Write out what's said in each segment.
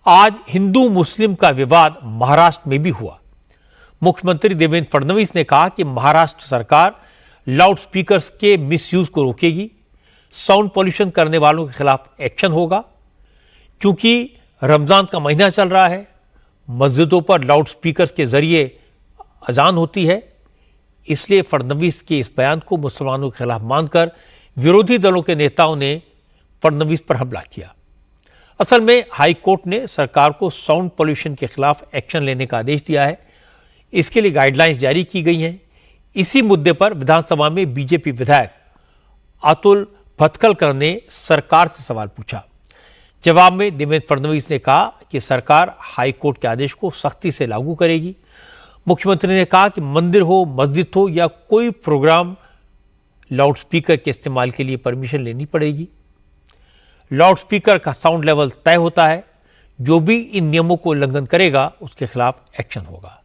आज हिंदू मुस्लिम का विवाद महाराष्ट्र में भी हुआ। मुख्यमंत्री देवेंद्र फडणवीस ने कहा कि महाराष्ट्र सरकार लाउडस्पीकर्स के मिसयूज को रोकेगी, साउंड पॉल्यूशन करने वालों के खिलाफ एक्शन होगा। क्योंकि रमजान का महीना चल रहा है, मस्जिदों पर लाउडस्पीकर्स के जरिए अजान होती है, इसलिए फडणवीस के इस बयान को मुसलमानों के खिलाफ मानकर विरोधी दलों के नेताओं ने फडणवीस पर हमला किया। असल में हाई कोर्ट ने सरकार को साउंड पॉल्यूशन के खिलाफ एक्शन लेने का आदेश दिया है। इसके लिए गाइडलाइंस जारी की गई हैं। इसी मुद्दे पर विधानसभा में बीजेपी विधायक अतुल भतकलकर ने सरकार से सवाल पूछा। जवाब में देवेंद्र फडणवीस ने कहा कि सरकार हाई कोर्ट के आदेश को सख्ती से लागू करेगी। मुख्यमंत्री ने कहा कि मंदिर हो, मस्जिद हो या कोई प्रोग्राम, लाउडस्पीकर के इस्तेमाल के लिए परमिशन लेनी पड़ेगी। लाउडस्पीकर का साउंड लेवल तय होता है। जो भी इन नियमों को उल्लंघन करेगा उसके खिलाफ एक्शन होगा।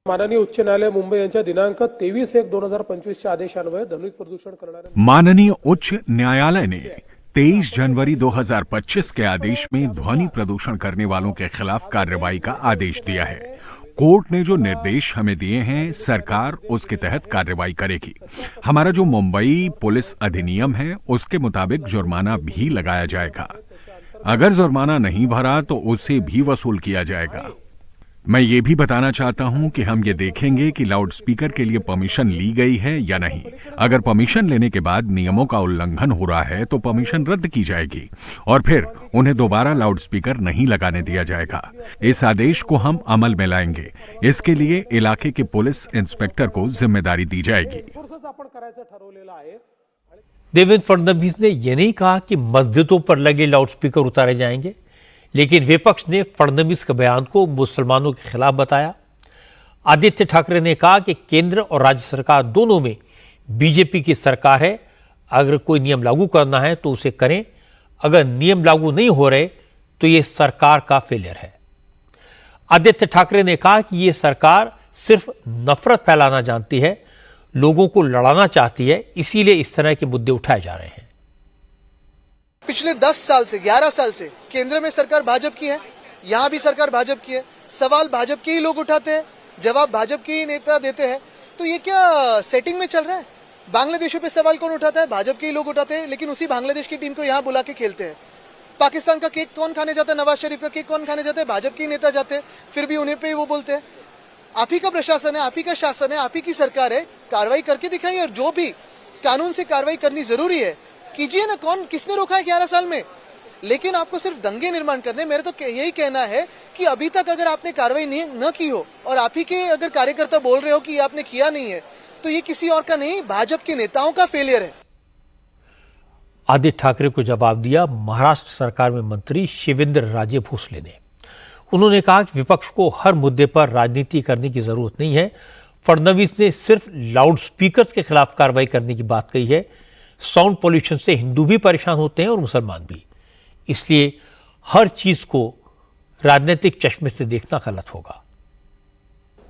माननीय उच्च न्यायालय मुंबई यांच्या दिनांक 23/1/2025 च्या आदेशान्वये ध्वनी प्रदूषण करणाऱ्या माननीय उच्च न्यायालय ने 23 जनवरी 2025 के आदेश में ध्वनि प्रदूषण करने वालों के खिलाफ कार्रवाई का आदेश दिया है। कोर्ट ने जो निर्देश हमें दिए हैं, सरकार उसके तहत कार्रवाई करेगी। हमारा जो मुंबई पुलिस अधिनियम है, उसके मुताबिक जुर्माना भी लगाया जाएगा। अगर जुर्माना नहीं भरा तो उसे भी वसूल किया जाएगा। मैं ये भी बताना चाहता हूं कि हम ये देखेंगे कि लाउडस्पीकर के लिए परमिशन ली गई है या नहीं। अगर परमिशन लेने के बाद नियमों का उल्लंघन हो रहा है तो परमिशन रद्द की जाएगी और फिर उन्हें दोबारा लाउडस्पीकर नहीं लगाने दिया जाएगा। इस आदेश को हम अमल में लाएंगे। इसके लिए इलाके के पुलिस इंस्पेक्टर को जिम्मेदारी दी जाएगी। देवेंद्र फडणवीस ने यह नहीं कहा कि मस्जिदों पर लगे लाउडस्पीकर उतारे जाएंगे, लेकिन विपक्ष ने फडणवीस के बयान को मुसलमानों के खिलाफ बताया। आदित्य ठाकरे ने कहा कि केंद्र और राज्य सरकार दोनों में बीजेपी की सरकार है। अगर कोई नियम लागू करना है तो उसे करें। अगर नियम लागू नहीं हो रहे तो यह सरकार का फेलियर है। आदित्य ठाकरे ने कहा कि यह सरकार सिर्फ नफरत फैलाना जानती है, लोगों को लड़ाना चाहती है, इसीलिए इस तरह के मुद्दे उठाए जा रहे हैं। पिछले 10 साल से 11 साल से केंद्र में सरकार भाजपा की है, यहाँ भी सरकार भाजपा की है। सवाल भाजपा के ही लोग उठाते हैं, जवाब भाजपा के ही नेता देते हैं। तो ये क्या सेटिंग में चल रहा है? बांग्लादेशों पे सवाल कौन उठाता है? भाजपा के ही लोग उठाते हैं, लेकिन उसी बांग्लादेश की टीम को यहाँ बुला के खेलते हैं। पाकिस्तान का केक कौन खाने जाता है? नवाज शरीफ का केक कौन खाने जाता है? भाजपा के ही नेता जाते हैं, फिर भी उन्हें पे वो बोलते हैं। आप ही का प्रशासन है, आप ही का शासन है, आप ही की सरकार है, कार्रवाई करके दिखाइए। और जो भी कानून से कार्रवाई करनी जरूरी है कीजिए ना। कौन किसने रोका है 11 साल में? लेकिन आपको सिर्फ दंगे निर्माण करने। मेरा तो यही कहना है कि अभी तक अगर आपने कार्रवाई न की हो और आप ही के अगर कार्यकर्ता बोल रहे हो कि आपने किया नहीं है, तो ये किसी और का नहीं, भाजपा के नेताओं का फेलियर है। आदित्य ठाकरे को जवाब दिया महाराष्ट्र सरकार में मंत्री शिवेंद्र राजे भोसले ने। उन्होंने कहा कि विपक्ष को हर मुद्दे पर राजनीति करने की जरूरत नहीं है। फडणवीस ने सिर्फ लाउडस्पीकर्स के खिलाफ कार्रवाई करने की बात कही है। साउंड पॉल्यूशन से हिंदू भी परेशान होते हैं और मुसलमान भी, इसलिए हर चीज को राजनीतिक चश्मे से देखना गलत होगा।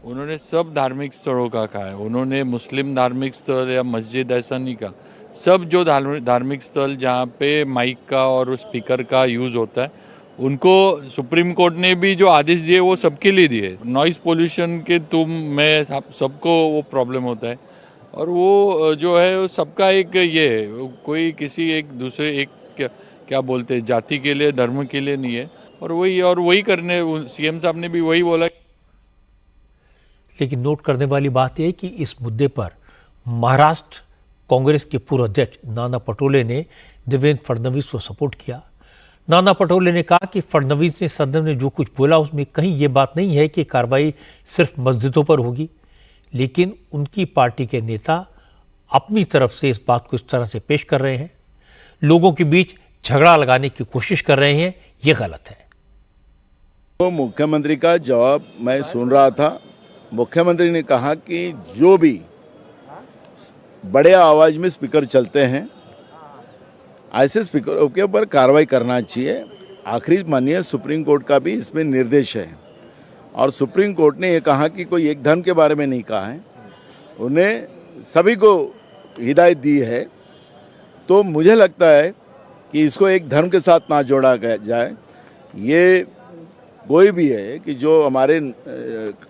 उन्होंने सब धार्मिक स्थलों का कहा है। उन्होंने मुस्लिम धार्मिक स्थल या मस्जिद ऐसा नहीं कहा। सब जो धार्मिक स्थल जहाँ पे माइक का और स्पीकर का यूज होता है, उनको सुप्रीम कोर्ट ने भी जो आदेश दिए वो सबके लिए दिए। नॉइस पोल्यूशन के मैं सबको वो प्रॉब्लम होता है और वो जो है सबका एक ये कोई किसी एक दूसरे एक क्या बोलते हैं जाति के लिए, धर्म के लिए नहीं है। और वही करने सीएम साहब ने भी वही बोला। लेकिन नोट करने वाली बात यह है कि इस मुद्दे पर महाराष्ट्र कांग्रेस के पूर्व अध्यक्ष नाना पटोले ने देवेंद्र फडणवीस को सपोर्ट किया। नाना पटोले ने कहा कि फडणवीस ने सदन में जो कुछ बोला उसमें कहीं यह बात नहीं है कि कार्रवाई सिर्फ मस्जिदों पर होगी, लेकिन उनकी पार्टी के नेता अपनी तरफ से इस बात को इस तरह से पेश कर रहे हैं, लोगों के बीच झगड़ा लगाने की कोशिश कर रहे हैं। यह गलत है। तो मुख्यमंत्री का जवाब मैं सुन रहा था। मुख्यमंत्री ने कहा कि जो भी बड़े आवाज में स्पीकर चलते हैं, ऐसे स्पीकरों के ऊपर कार्रवाई करना चाहिए। आखिरी माननीय सुप्रीम कोर्ट का भी इसमें निर्देश है और सुप्रीम कोर्ट ने यह कहा कि कोई एक धर्म के बारे में नहीं कहा है, उन्हें सभी को हिदायत दी है। तो मुझे लगता है कि इसको एक धर्म के साथ ना जोड़ा जाए। ये कोई भी है कि जो हमारे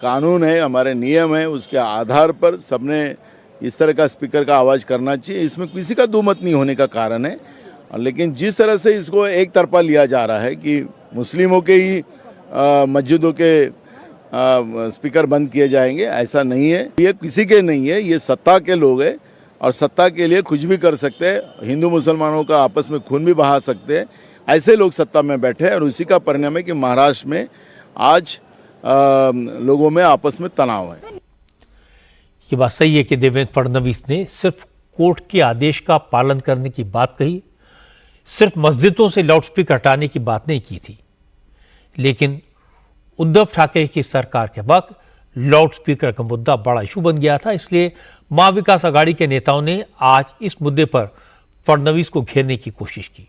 कानून है, हमारे नियम है, उसके आधार पर सबने इस तरह का स्पीकर का आवाज़ करना चाहिए। इसमें किसी का दो मत नहीं होने का कारण है। लेकिन जिस तरह से इसको एक तरफा लिया जा रहा है कि मुस्लिमों के ही मस्जिदों के स्पीकर बंद किए जाएंगे, ऐसा नहीं है। ये किसी के नहीं है, ये सत्ता के लोग हैं और सत्ता के लिए कुछ भी कर सकते हैं। हिंदू मुसलमानों का आपस में खून भी बहा सकते हैं। ऐसे लोग सत्ता में बैठे हैं और उसी का परिणाम है कि महाराष्ट्र में आज लोगों में आपस में तनाव है। ये बात सही है कि देवेंद्र फडणवीस ने सिर्फ कोर्ट के आदेश का पालन करने की बात कही, सिर्फ मस्जिदों से लाउडस्पीकर हटाने की बात नहीं की थी। लेकिन उद्धव ठाकरे की सरकार के वक्त लाउडस्पीकर का मुद्दा बड़ा इशू बन गया था। इसलिए महाविकास आघाड़ी के नेताओं ने आज इस मुद्दे पर फडणवीस को घेरने की कोशिश की।